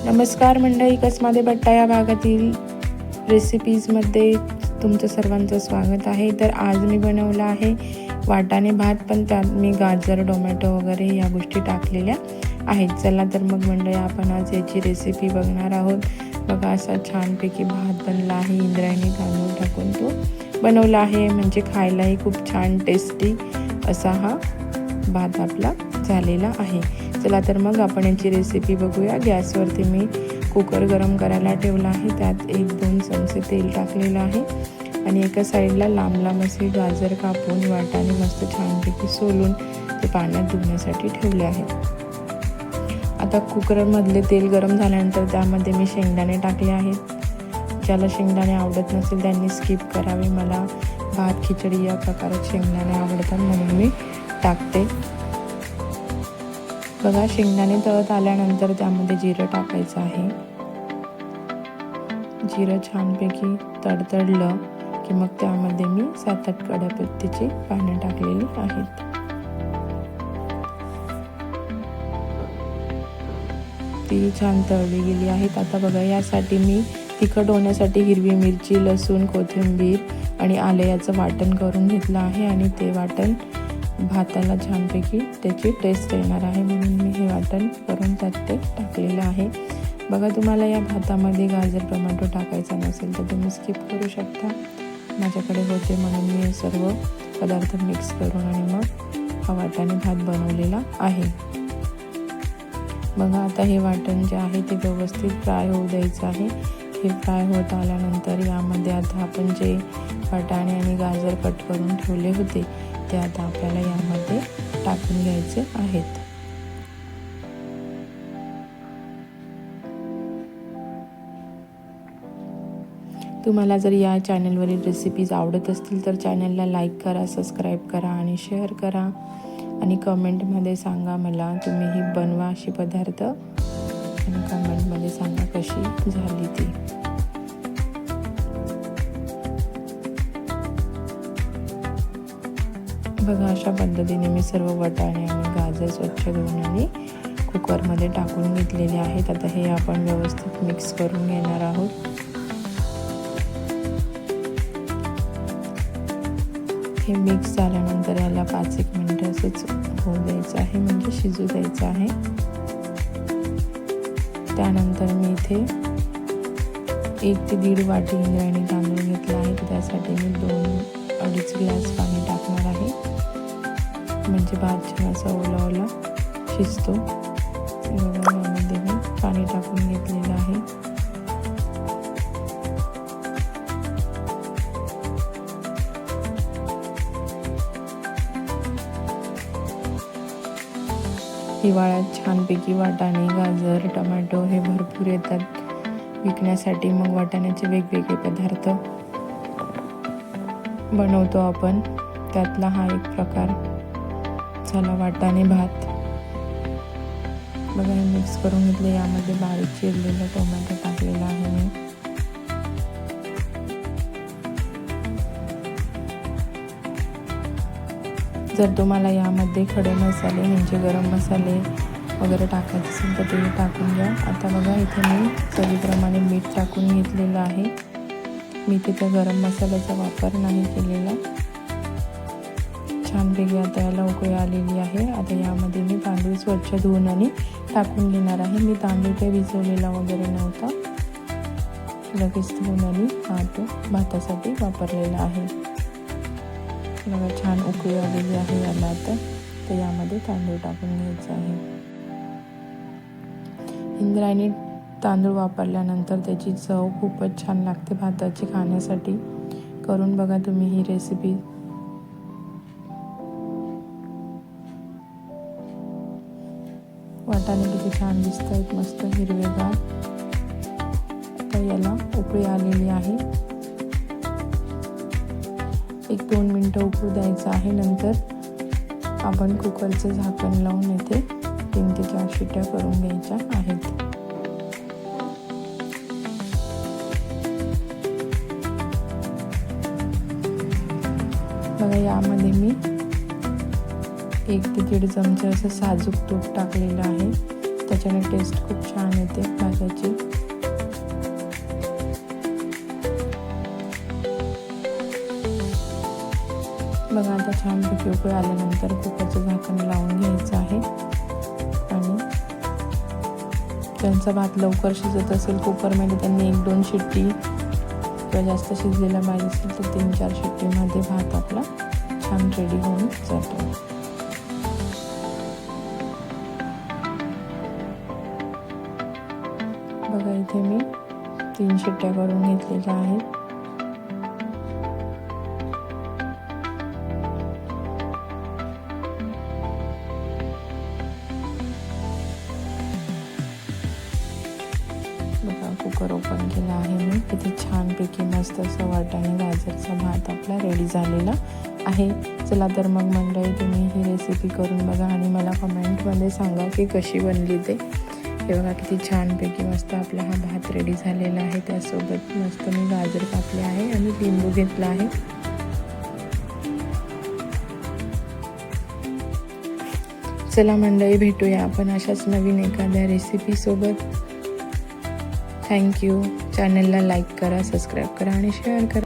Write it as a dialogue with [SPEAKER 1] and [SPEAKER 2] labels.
[SPEAKER 1] नमस्कार मंडळी, कसमादे बट्टा या भागातील रेसिपीजमध्ये तुमचं सर्वांचं स्वागत आहे। तर आज मी बनवला आहे वाटाणे भात, पण त्यात मी गाजर, टोमॅटो वगैरे या गोष्टी टाकलेल्या आहेत। चला तर मग मंडळी, आपण आज याची रेसिपी बघणार आहोत। बघा, असा छानपैकी भात बनला आहे। इंद्रायणी तांदूळ टाकून तो बनवला आहे, म्हणजे खायलाही खूप छान टेस्टी असा हा भात आपला झालेला आहे। चला तर मग आपण याची रेसिपी बघूया। गॅसवरती मी कुकर गरम करायला ठेवला आहे। त्यात 1-2 चमचे तेल टाकलेलं आहे आणि एका साईडला लांब लांब असे गाजर कापून वाटाणे मस्त छानपैकी सोलून ते पाण्यात धुण्यासाठी ठेवले आहे। आता कुकरमधले तेल गरम झाल्यानंतर त्यामध्ये मी शेंगदाणे टाकले आहेत। ज्याला शेंगदाणे आवडत नसेल त्यांनी स्किप करावे। मला भात खिचडी या प्रकारात शेंगदाणे आवडतात म्हणून मी टाकते। बघा, शेंगदाणे तळत आल्यानंतर त्यामध्ये जिरं टाकायचं आहे। जिरं छानपैकी तडतडलं की मग त्यामध्ये मी 7-8 कढीपत्त्याची पाने टाकलेली आहेत। ती छान तळली गेली आहेत। आता बघा, यासाठी मी तिखट होण्यासाठी हिरवी मिरची, लसूण, कोथिंबीर आणि आले याचं वाटण करून घेतलं आहे आणि ते वाटण भाताला छानपैकी त्याची टेस्ट येणार आहे म्हणून मी हे वाटण करून त्यात ते टाकलेलं आहे। बघा, तुम्हाला या भातामध्ये गाजर, टोमॅटो टाकायचा नसेल तर तुम्ही स्किप करू शकता। माझ्याकडे होते म्हणून मी हे सर्व पदार्थ मिक्स करून आणि मग हा वाटाणे भात बनवलेला आहे। बघा, आता हे वाटण जे आहे ते व्यवस्थित फ्राय होऊ द्यायचं आहे। हे फ्राय होत आल्यानंतर यामध्ये आता आपण जे वाटाणे आणि गाजर कट करून ठेवले होते ते आता आपल्याला यामध्ये टाकून घ्यायचे आहेत। तुम्हाला जर या चॅनलवरील रेसिपीज आवडत असतील तर चॅनलला लाईक करा, सबस्क्राईब करा आणि शेअर करा आणि कमेंटमध्ये सांगा मला तुम्ही ही बनवा अशी पदार्थ आणि कमेंटमध्ये सांगा कशी झाली ती। बघा, अशा पद्धतीने मी सर्व वाटाणे आणि गाजर स्वच्छ धुवून आणि कुकरमध्ये टाकून घेतलेले आहेत। आता हे आपण व्यवस्थित मिक्स करून घेणार आहोत। हे मिक्स झाल्यानंतर याला 5-1 मिनिट असेच होऊ द्यायचं आहे, म्हणजे शिजू द्यायचं आहे। त्यानंतर मी इथे 1 ते 1.5 वाटी इंद्रायणी तांदूळ घेतला आहे। त्यासाठी मी 2-2.5 ग्लास पाणी टाकणार आहे, म्हणजे भात छान असा ओला ओला शिजतो। यामध्ये मी पाणी टाकून घेतलेलं आहे। हिवाळ्यात छानपैकी वाटाणे, गाजर, टोमॅटो हे भरपूर येतात विकण्यासाठी। मग वाटाण्याचे वेगवेगळे पदार्थ बनवतो आपण, त्यातला हा एक प्रकार झाला वाटाणे भात। बघा, हे मिक्स करून घेतले। यामध्ये बारीक चिरलेला टोमॅटो टाकलेला आहे मी। जर तुम्हाला यामध्ये खडे मसाले म्हणजे गरम मसाले वगैरे टाकायचे असेल तर ते टाकून घ्या। आता बघा, इथे मी चवीप्रमाणे मीठ टाकून घेतलेलं आहे। मी तिथे गरम मसाल्याचा वापर नाही केलेला। छानपैकी आता याला उकळी आलेली आहे। आता यामध्ये मी तांदूळ स्वच्छ धुवून आणि टाकून घेणार आहे। मी तांदूळ काही भिजवलेला वगैरे नव्हता, लगेच धुवून आणि भातासाठी वापरलेला आहे। बघा, छान उकळी आलेली आहे याला। आता तर यामध्ये तांदूळ टाकून घ्यायचं आहे। इंद्रायणी तांदूळ वापरल्यानंतर त्याची चव खूपच छान लागते भाताची खाण्यासाठी। करून बघा तुम्ही ही रेसिपी। वाटाणे किती छान दिसत आहेत, मस्त हिरवेगार। तर याला उकळी आलेली आहे। 1-2 मिनिटं उकळू द्यायचं आहे। नंतर आपण कुकरचं झाकण लावून इथे 3 ते 4 शिट्ट्या करून घ्यायच्या आहेत। बघा, यामध्ये मी 1 ते 1.5 चमचे असं साजूक तूप टाकलेलं आहे। त्याच्याने टेस्ट खूप छान येते भाताची. बघा आता छानपैकी उकळी आल्यानंतर कुकरचं झाकण लावून घ्यायचं आहे. आणि त्यांचा भात लवकर शिजत असेल कुकरमध्ये त्यांनी 1-2 शिट्टी किंवा जास्त शिजलेला पाहिजे असेल तर 3-4 शिट्टीमध्ये भात आपला छान रेडी होऊन जातो. बघा इथे मी 3 शिट्ट्या करून घेतलेल्या आहेत. बघा कुकर ओपन केला आहे मी. किती छानपैकी मस्त असं वाटाणे गाजरचा भात आपला रेडी झालेला आहे. चला तर मग मंडळी तुम्ही ही रेसिपी करून बघा आणि मला कमेंटमध्ये सांगा की कशी बनली ते. हे बघा किती छानपैकी मस्त आपला हा भात रेडी झालेला आहे. त्यासोबत मस्त मी गाजर कापले आहे आणि लिंबू घेतला आहे. चला मंडळी भेटूया आपण अशाच नवीन एखाद्या रेसिपीसोबत. थँक्यू. चॅनलला लाईक करा, सबस्क्राईब करा आणि शेअर करा.